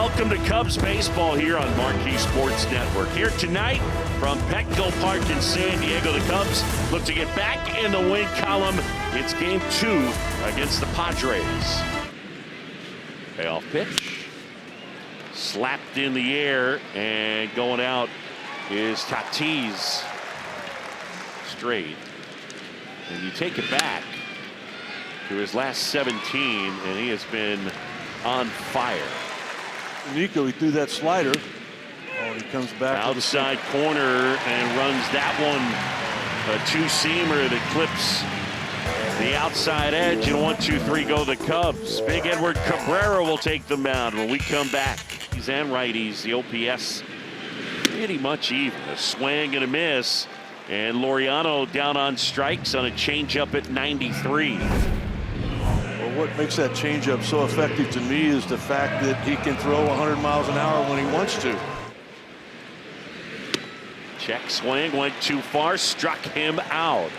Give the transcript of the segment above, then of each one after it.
welcome to Cubs baseball here on Marquee Sports Network. Here tonight from Petco Park in San Diego, the Cubs look to get back in the win column. It's game 2 against the Padres. Payoff pitch. Slapped in the air, and going out is Tatis. Straight. And you take it back to his last 17, and he has been on fire. Nico, he threw that slider. Oh, he comes back outside corner and runs that one. A two-seamer that clips the outside edge, and 1-2-3 go the Cubs. Big Edward Cabrera will take the mound when we come back. He's and righties. The OPS pretty much even. A swing and a miss, and Laureano down on strikes on a changeup at 93. What makes that changeup so effective to me is the fact that he can throw 100 miles an hour when he wants to. Check swing, went too far, struck him out.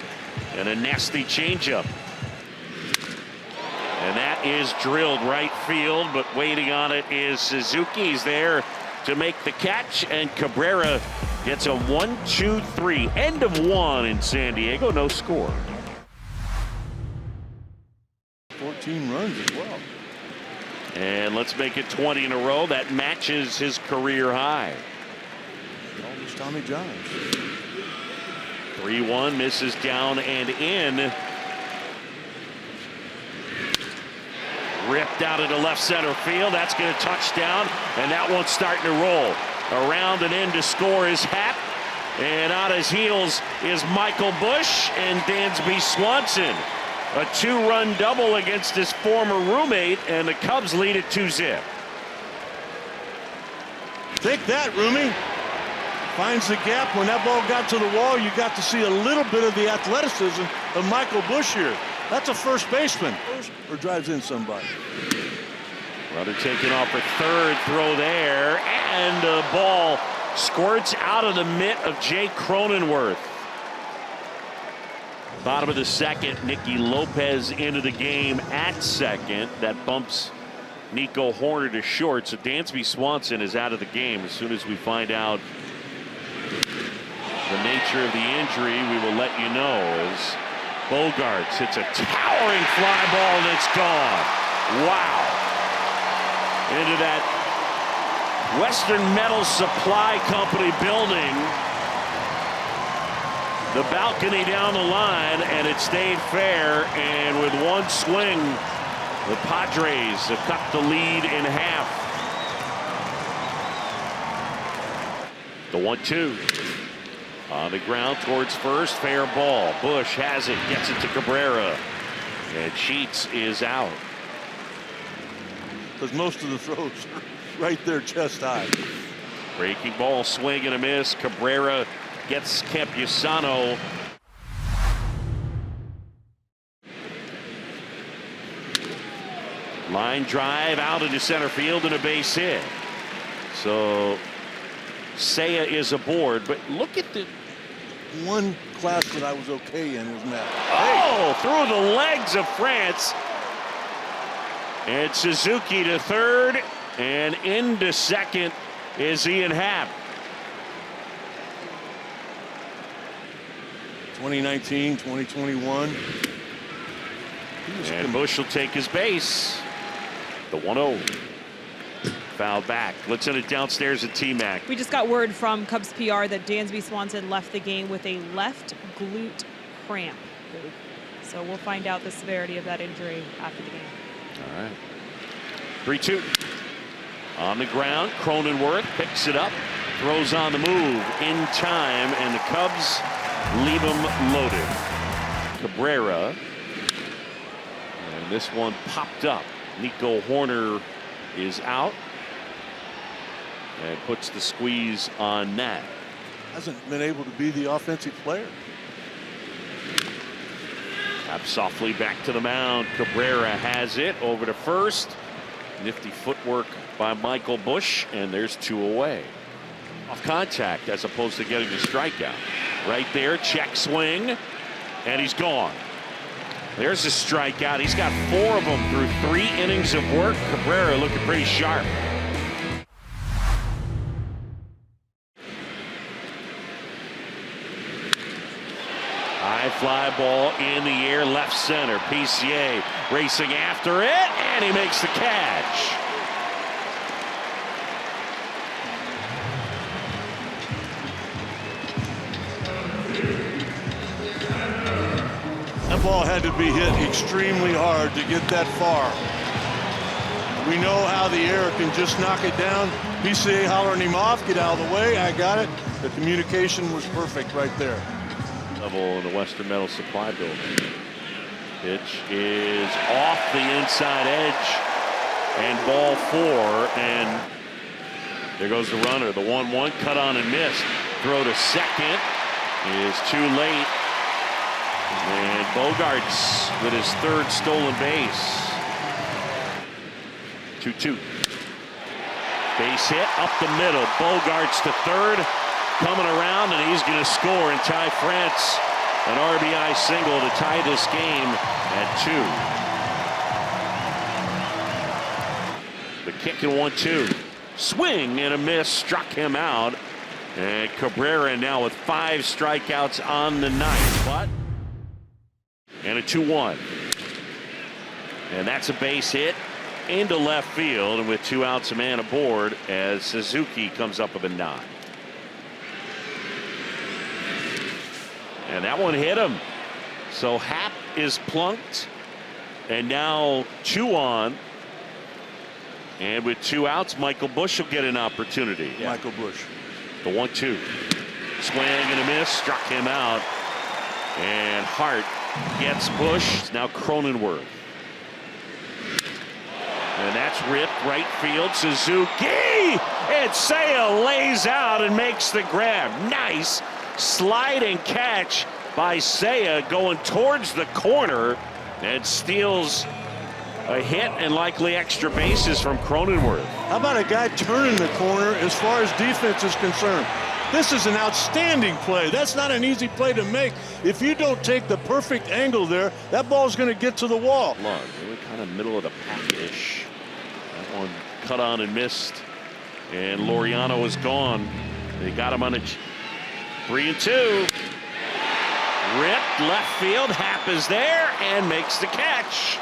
And a nasty changeup. And that is drilled right field, but waiting on it is Suzuki. He's there to make the catch, and Cabrera gets a 1-2-3. End of 1 in San Diego, no score. 14 runs as well. And let's make it 20 in a row. That matches his career high. Almost Tommy Johns. 3-1, misses down and in. Ripped out into left center field. That's going to touch down, and that one's starting to roll. Around and in to score is Happ. And on his heels is Michael Busch and Dansby Swanson. A 2-run double against his former roommate, and the Cubs lead it 2-0. Take that, Roomy. Finds the gap. When that ball got to the wall, you got to see a little bit of the athleticism of Michael Busch here. That's a first baseman. Or drives in somebody. Runner taken off at third, throw there, and the ball squirts out of the mitt of Jay Cronenworth. Bottom of the second, Nicky Lopez into the game at second. That bumps Nico Hoerner to short, so Dansby Swanson is out of the game. As soon as we find out the nature of the injury, we will let you know. As Bogarts hits a towering fly ball, and it's gone. Wow. Into that Western Metal Supply Company building. The balcony down the line, and it stayed fair, and with one swing, the Padres have cut the lead in half. The 1-2. On the ground towards first, fair ball. Busch has it, gets it to Cabrera, and Sheets is out. Because most of the throws are right there chest high. Breaking ball, swing and a miss. Cabrera gets Campusano. Line drive out into center field and a base hit. So Seiya is aboard, but look at the one class that I was okay in was Matt. Oh, through the legs of France. And Suzuki to third, and into second is Ian Happ. 2019, 2021. And Busch will take his base. The 1-0. Foul back. Let's send it downstairs at T-Mac. We just got word from Cubs PR that Dansby Swanson left the game with a left glute cramp. So we'll find out the severity of that injury after the game. All right. 3-2. On the ground, Cronenworth picks it up, throws on the move in time, and the Cubs leave him loaded. Cabrera. And this one popped up. Nico Hoerner is out. And puts the squeeze on that. Hasn't been able to be the offensive player. Up softly back to the mound. Cabrera has it over to first. Nifty footwork by Michael Busch, and there's 2 away. Off contact as opposed to getting the strikeout. Right there, check swing, and he's gone. There's a strikeout. He's got 4 of them through 3 innings of work. Cabrera looking pretty sharp. fly ball in the air, left center. PCA racing after it, and he makes the catch. That ball had to be hit extremely hard to get that far. We know how the air can just knock it down. PCA hollering him off, get out of the way, I got it. The communication was perfect right there. Level in the Western Metal Supply building. Pitch is off the inside edge, and ball 4, and there goes the runner. The 1-1 cut on and missed. Throw to second is too late. And Bogarts with his 3rd stolen base. 2-2. Base hit up the middle. Bogarts to 3rd. Coming around, and he's going to score. And Ty France, an RBI single to tie this game at 2. The kick and 1-2. Swing and a miss. Struck him out. And Cabrera now with 5 strikeouts on the night. But and a 2-1. And that's a base hit into left field, and with 2 outs, a man aboard as Suzuki comes up with a nod. And that one hit him. So Happ is plunked, and now 2 on. And with 2 outs, Michael Busch will get an opportunity. Yeah. Michael Busch. The 1-2. Swing and a miss, struck him out. And Hart gets Busch. Now Cronenworth. And that's ripped right field. Suzuki, and Seiya lays out and makes the grab. Nice sliding catch by Seiya, going towards the corner, and steals a hit and likely extra bases from Cronenworth. How about a guy turning the corner as far as defense is concerned? This is an outstanding play. That's not an easy play to make. If you don't take the perfect angle there, that ball's going to get to the wall. Lund, they were kind of middle of the pack-ish. That one cut on and missed, and Laureano is gone. They got him on a 3-2. Ripped left field. Happ is there and makes the catch.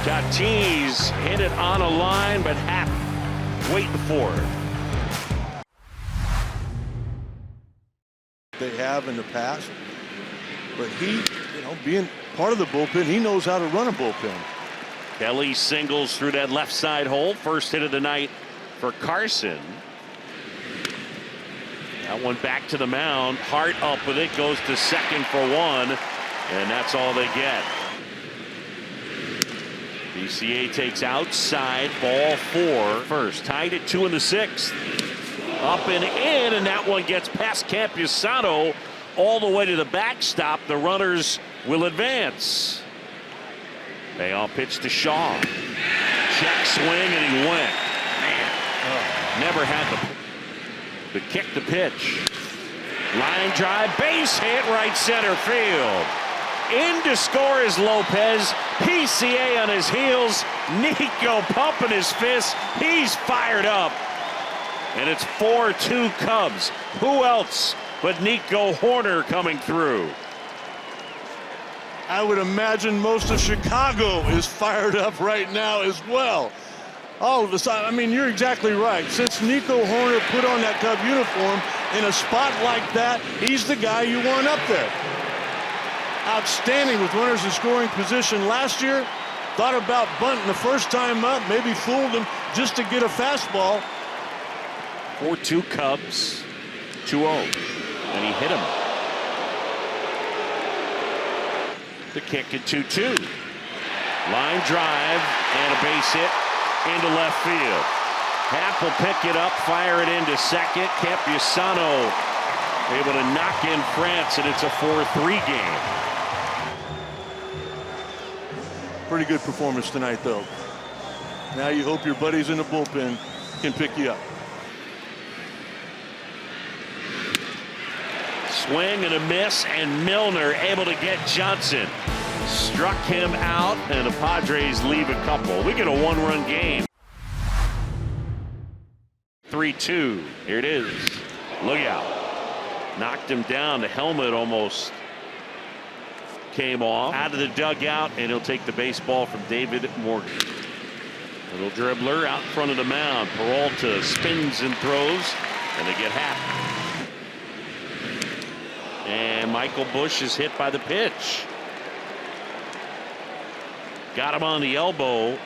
Tatis hit it on a line, but Happ waiting for it. They have in the past, but he, being part of the bullpen, he knows how to run a bullpen. Kelly singles through that left side hole. First hit of the night for Carson. That one back to the mound. Hart up with it, goes to second for 1, and that's all they get. BCA takes outside, ball 4. First, tied at 2 in the 6th. Up and in, and that one gets past Campusano all the way to the backstop. The runners will advance. They all pitch to Shaw. Check swing, and he went. Man, never had the kick to pitch. Line drive, base hit, right center field. In to score is Lopez. PCA on his heels. Nico pumping his fist. He's fired up. And it's 4-2 Cubs. Who else but Nico Horner coming through? I would imagine most of Chicago is fired up right now as well. All of a sudden, I mean, you're exactly right. Since Nico Horner put on that Cub uniform in a spot like that, he's the guy you want up there. Outstanding with runners in scoring position last year. Thought about bunting the first time up, maybe fooled him just to get a fastball. 4-2 Cubs, 2-0, and he hit him. The kick at 2-2. Line drive and a base hit into left field. Happ will pick it up, fire it into second. Campusano able to knock in France, and it's a 4-3 game. Pretty good performance tonight, though. Now you hope your buddies in the bullpen can pick you up. Swing and a miss, and Milner able to get Johnson. Struck him out, and the Padres leave a couple. We get a 1-run game. 3-2. Here it is. Look out. Knocked him down. The helmet almost came off out of the dugout, and he'll take the baseball from David Morgan. Little dribbler out in front of the mound. Peralta spins and throws, and they get half. And Michael Busch is hit by the pitch. Got him on the elbow.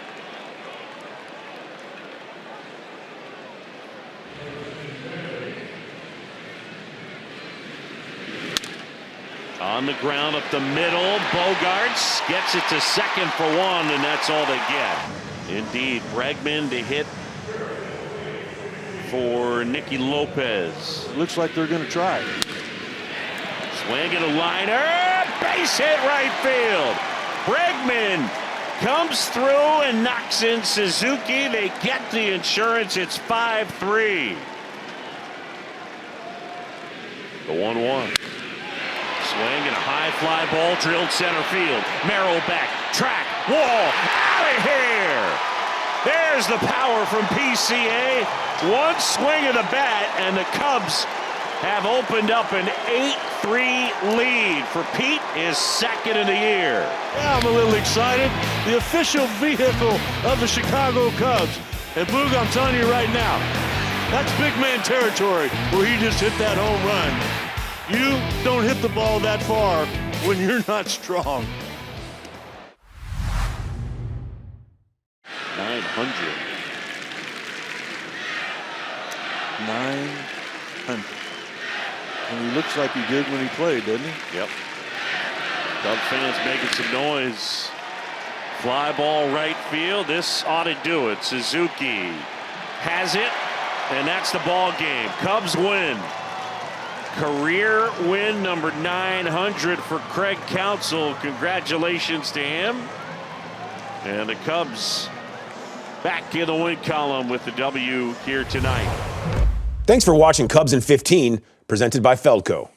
On the ground up the middle. Bogarts gets it to second for one, and that's all they get. Indeed, Bregman to hit for Nicky Lopez. Looks like they're going to try. Swing and a liner. Base hit right field. Bregman comes through and knocks in Suzuki. They get the insurance. It's 5-3. The 1-1. Swing and a high fly ball drilled center field. Merrill back, track, wall, out of here. There's the power from PCA. One swing of the bat, and the Cubs have opened up an 8-3 lead for Pete, his second of the year. Yeah, I'm a little excited. The official vehicle of the Chicago Cubs. And Boog, I'm telling you right now, that's big man territory where he just hit that home run. You don't hit the ball that far when you're not strong. 900. 900. And he looks like he did when he played, doesn't he? Yep. Cub fans making some noise. Fly ball right field. This ought to do it. Suzuki has it, and that's the ball game. Cubs win. Career win number 900 for Craig Counsell. Congratulations to him. And the Cubs back in the win column with the W here tonight. Thanks for watching Cubs in 15, presented by Feldco.